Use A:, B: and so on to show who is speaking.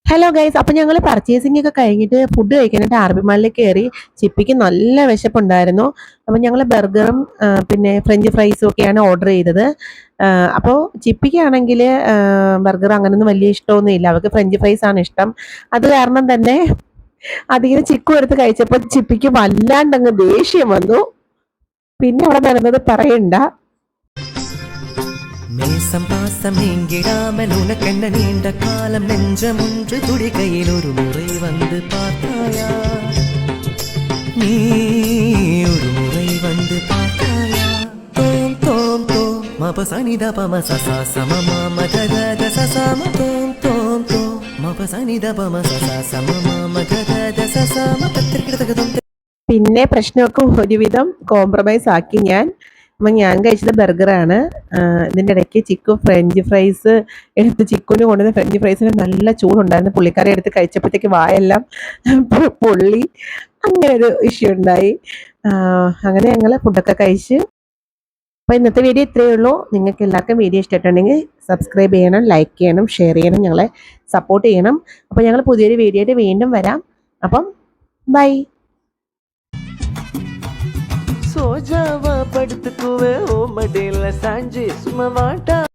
A: Hello guys, അപ്പം ഞങ്ങൾ purchasing ഒക്കെ കഴിഞ്ഞിട്ട് ഫുഡ് കഴിക്കാനായിട്ട് ആർബി മാളിൽ കയറി. ചിപ്പിക്ക് നല്ല വിശപ്പുണ്ടായിരുന്നു. അപ്പം ഞങ്ങൾ ബർഗറും പിന്നെ ഫ്രഞ്ച് ഫ്രൈസും ഒക്കെയാണ് ഓർഡർ ചെയ്തത്. അപ്പോൾ ചിപ്പിക്കാണെങ്കിൽ ബർഗർ അങ്ങനെയൊന്നും വലിയ ഇഷ്ടമൊന്നും ഇല്ല, അവൾക്ക് ഫ്രഞ്ച് ഫ്രൈസ് ആണ് ഇഷ്ടം. അത് കാരണം തന്നെ അതിങ്ങനെ ചിക്കു എടുത്ത് കഴിച്ചപ്പോൾ ചിപ്പിക്ക് വല്ലാണ്ടങ്ങ് ദേഷ്യം വന്നു. പിന്നെ അവിടെ നടന്നത് പറയണ്ട.
B: மேசம் பாசம் நீங்கிடாமல் உனக்கென்ன நீண்ட காலம் நெஞ்சமொன்று துடிக்கையில் ஒரு முறை வந்து பார்த்தாயா, நீ ஒரு முறை வந்து பார்த்தாயா. தோம் தோம் தோம் மப சனித பம சசா சம மாம கத சசாம தோம் தோம் தோம் மப சனித பம சசா சம மாம கத சசாம கத்திரிக்கிடத்தகதம்.
A: പിന്നെ പ്രശ്നമൊക്കെ ഒരുവിധം കോംപ്രമൈസ് ആക്കി ഞാൻ. അപ്പം ഞാൻ കഴിച്ചത് ബർഗറാണ്. ഇതിൻ്റെ ഇടയ്ക്ക് ചിക്കു ഫ്രഞ്ച് ഫ്രൈസ് എടുത്ത് ചിക്കുവിന് കൊണ്ടുവന്ന ഫ്രഞ്ച് ഫ്രൈസിന് നല്ല ചൂടുണ്ടായിരുന്നു. പുള്ളിക്കാരെ എടുത്ത് കഴിച്ചപ്പോഴത്തേക്ക് വായെല്ലാം പൊള്ളി. അങ്ങനെ ഒരു ഇഷ്യൂ ഉണ്ടായി. അങ്ങനെ ഞങ്ങൾ ഫുഡൊക്കെ കഴിച്ച്. അപ്പോൾ ഇന്നത്തെ വീഡിയോ ഇത്രയേ ഉള്ളൂ. നിങ്ങൾക്ക് എല്ലാവർക്കും വീഡിയോ ഇഷ്ടമായിട്ടുണ്ടെങ്കിൽ സബ്സ്ക്രൈബ് ചെയ്യണം, ലൈക്ക് ചെയ്യണം, ഷെയർ ചെയ്യണം, ഞങ്ങളെ സപ്പോർട്ട് ചെയ്യണം. അപ്പോൾ ഞങ്ങൾ പുതിയൊരു വീഡിയോ ആയിട്ട് വീണ്ടും വരാം. അപ്പം ബൈ.
B: சோஜாவா படுத்துக்குவே ஓ மடியில சாஞ்சி சும்மா வாட்டா.